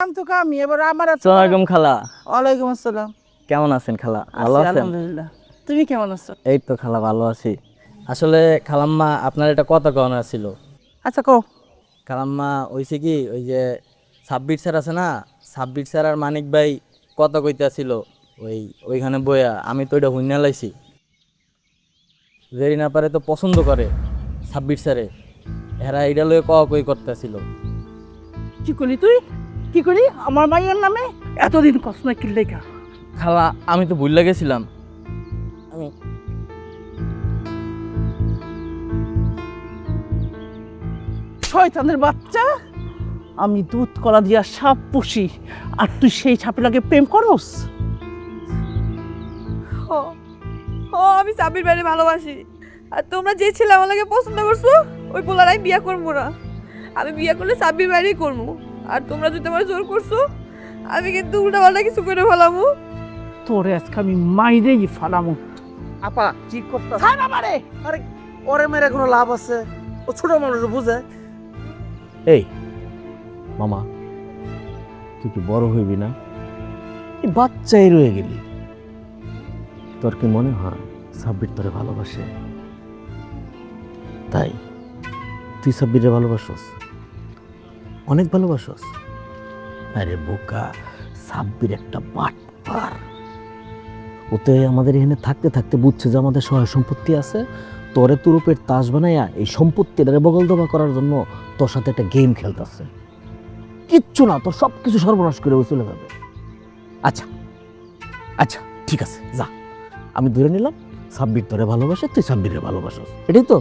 আমি এবার আমার আসসালামু আলাইকুম খালা। ওয়ালাইকুম আসসালাম। কেমন আছেন খালা? ভালো আছেন? আলহামদুলিল্লাহ। তুমি কেমন আছো? এই তো খালা ভালো আছি। আসলে খালাম্মা আপনার একটা কথা কওয়ার ছিল। আচ্ছা কও। খালাম্মা হইছে কি ওই যে সাব্বির স্যার আছে না, সাব্বির স্যার আর মানিক ভাই কথা কইতাছিল ওইখানে বইয়া, আমি তো ওইটা হুইনা লাইছি। জেরিনা পারে তো পছন্দ করে সাব্বির স্যারে, এরা এইটা লয়ে কই করতেছিল। কি করলি তুই? কি করি আমার মাইয়ের নামে এতদিন কষ্ট না কিনলে কা? খালা আমি তো ভুল গেছিলাম। আমি শয়তানের বাচ্চা, আমি দুধ কলা দিয়া সাপ পুষি আর তুই সেই সাপের লাগে প্রেম করস? ও ও আমি সাবির ভাইরে ভালোবাসি। আর তোমরা যে ছেলে আমার লাগে পছন্দ করছো ওই পোলারাই বিয়া করবো না। আমি বিয়া করলে সাবির ভাইরই করবো। আর তোমরা যদি আমার জোর করছো আমি কিন্তু উল্টা পাল্টা কিছু করে ফেলামু। তোরে আজকে আমি মাইরেই ফালামু। আপা কি করতে ছাড় আমারে। আরে ওরে মেরে কোনো লাভ আছে? ও ছোট মানুষ বুঝে। এই মামা, তুই কি বড় হইবি না? এই বাচ্চাই রয়ে গেলি। তোর কি মনে হয় সাব্বির তোরে ভালোবাসে? তাই তুই সাব্বিরে ভালোবাসস? অনেক ভালোবাসস? আরে বোকা, সাব্বির একটা বাটপার। ওতে আমাদের এখানে থাকতে থাকতে বুঝছে যে আমাদের সহায় সম্পত্তি আছে, তোরে তুরুপের তাস বানাইয়া এই সম্পত্তিটারে বগল দবা করার জন্য তোর সাথে একটা গেম খেলতেছে। কিচ্ছু না, তোর সব কিছু সর্বনাশ করে ও চলে যাবে। আচ্ছা আচ্ছা ঠিক আছে, যা, আমি ধরে নিলাম সাব্বির তোরে ভালোবাসে, তুই সাব্বিরে ভালোবাসস, এটাই তো?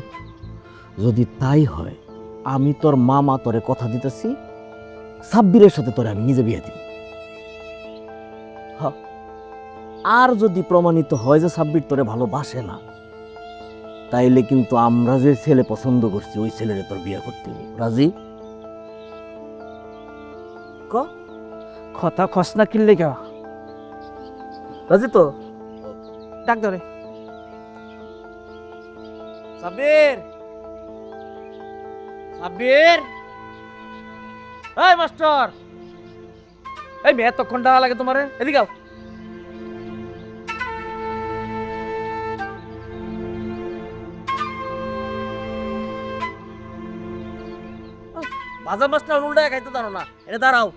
যদি তাই হয়, আমি তোর মামা তোরে কথা দিতেছি, সাব্বিরের সাথে তোরে আমি নিজে বিয়ে দিব। হ্যাঁ, আর যদি প্রমাণিত হয় যে সাব্বির তোরে ভালোবাসে না, তাইলে কিন্তু আমরা যে ছেলে পছন্দ করছি ওই ছেলেরে তোর বিয়ে করতে হবে। রাজি? কথা খস না কিনলে কা? রাজি তো? ডাক ধরে। সাব্বির, সাব্বির, এই মাস্টার, এই মেয়ে এতক্ষণ ডাকা লাগে তোমারে? এদিকে আও। ভাজা মাছটা উল্টা খাইতে জানো না, এটা দাঁড়াও।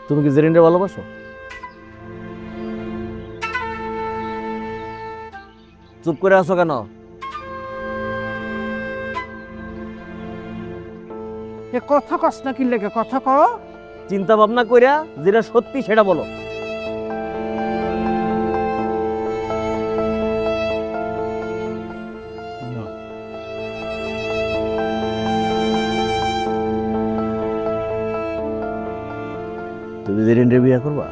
তুমি কি জেরিনরে ভালোবাসো? চুপ করে আছো কেন? এ কথা কস না কিনলে কা? কথা ক। চিন্তা ভাবনা কইরা যেটা সত্যি সেটা বলো। তুমি জেরিনরে বিয়ে করবা?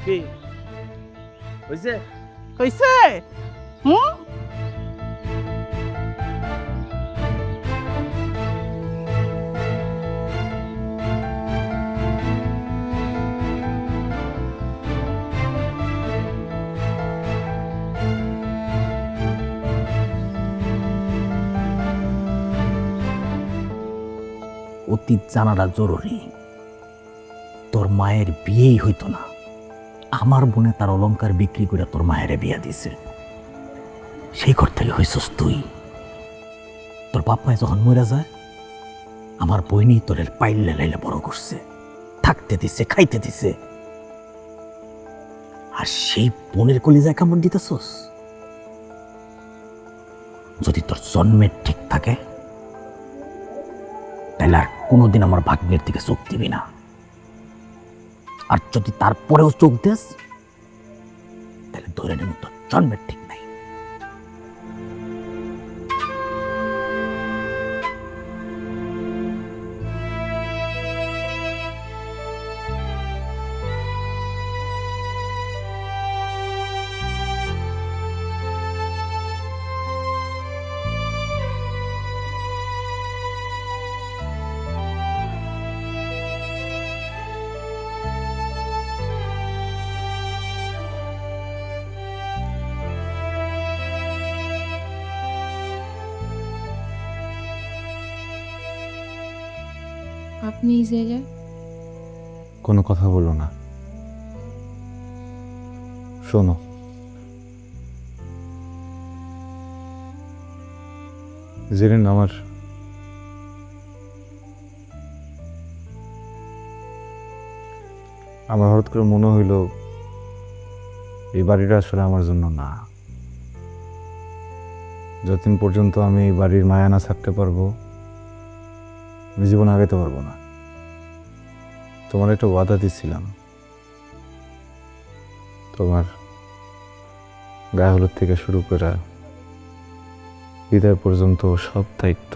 কি হইছে? কইছে? হুম? অতীত জানাটা জরুরি। তোর মায়ের বিয়েই হইতো না, আমার বোনে তার অলংকার বিক্রি করে তোর মায়ের বিয়া দিছে। সেই ঘর থেকে হইছস তুই। তোর বাপ মায় যখন মরে যায়, আমার বইনি তোরের পাইলে লাইলে বড় করছে, থাকতে দিছে, খাইতে দিছে। আর সেই বোনের কলিজায় কামড় দিতেছস? যদি তোর জন্মের ঠিক থাকে, তাহলে আর কোনোদিন আমার ভাগ্যের দিকে চোখ দিবি না। আর যদি তারপরেও চোখ দেস, তাহলে ধরে নেব তোর জন্মের ঠিক নাই। আপনি এই জায়গায়? কোনো কথা বলো না, শোনো। জেরিন, আমার হঠাৎ করে মনে হইল এই বাড়িটা আসলে আমার জন্য না। যতদিন পর্যন্ত আমি এই বাড়ির মায়া না থাকতে পারবো, আমি জীবন আগাইতে পারবো না। তোমার একটা ওয়াদা দিচ্ছিলাম, তোমার গায়ে হলুদ থেকে শুরু করে বিদায় পর্যন্ত সব দায়িত্ব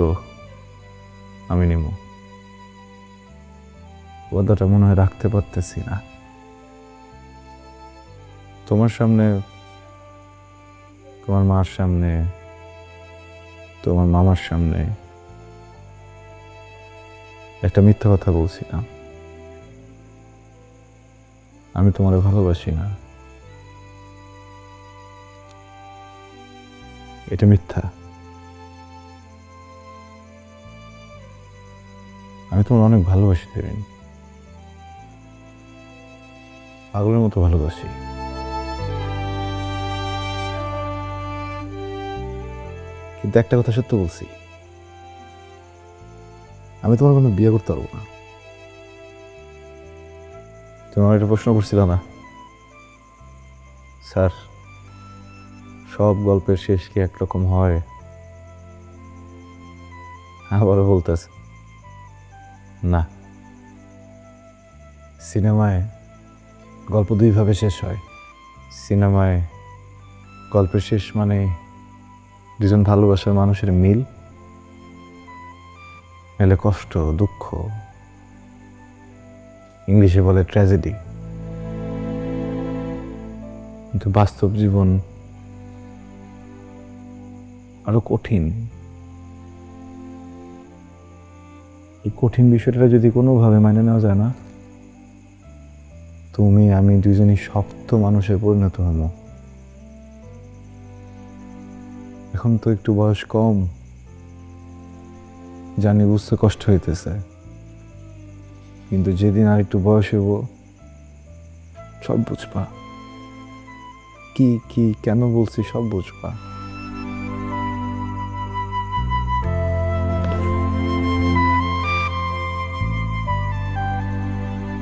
আমি নিব। ওয়াদাটা মনে হয় রাখতে পারতেছি না। তোমার সামনে, তোমার মার সামনে, তোমার মামার সামনে একটা মিথ্যা কথা বলছিলাম, আমি তোমারে ভালোবাসি না। এটা মিথ্যা। আমি তোমার অনেক ভালোবাসি দেবেন, পাগলের মতো ভালোবাসি। কিন্তু একটা কথা সত্য বলছি, আমি তোমার কোনো বিয়ে করতে পারবো না। তোমার একটা প্রশ্ন করছিল না, স্যার সব গল্পের শেষ কি একরকম হয়? আবারও বলতেছে না, সিনেমায় গল্প দুইভাবে শেষ হয়। সিনেমায় গল্পের শেষ মানে দুজন ভালোবাসার মানুষের মিল, এলে কষ্ট, দুঃখ, ইংলিশে বলে ট্র্যাজেডি। কিন্তু বাস্তব জীবন আরো কঠিন। এই কঠিন বিষয়টা যদি কোনোভাবে মানে নেওয়া যায় না, তুমি আমি দুজনই শক্ত মানুষে পরিণত হব। এখন তো একটু বয়স কম, জানি বুঝতে কষ্ট হইতেছে, কিন্তু যেদিন আর একটু বয়স হইব সব বুঝবা। কি কি কেন বলছি সব বুঝবা।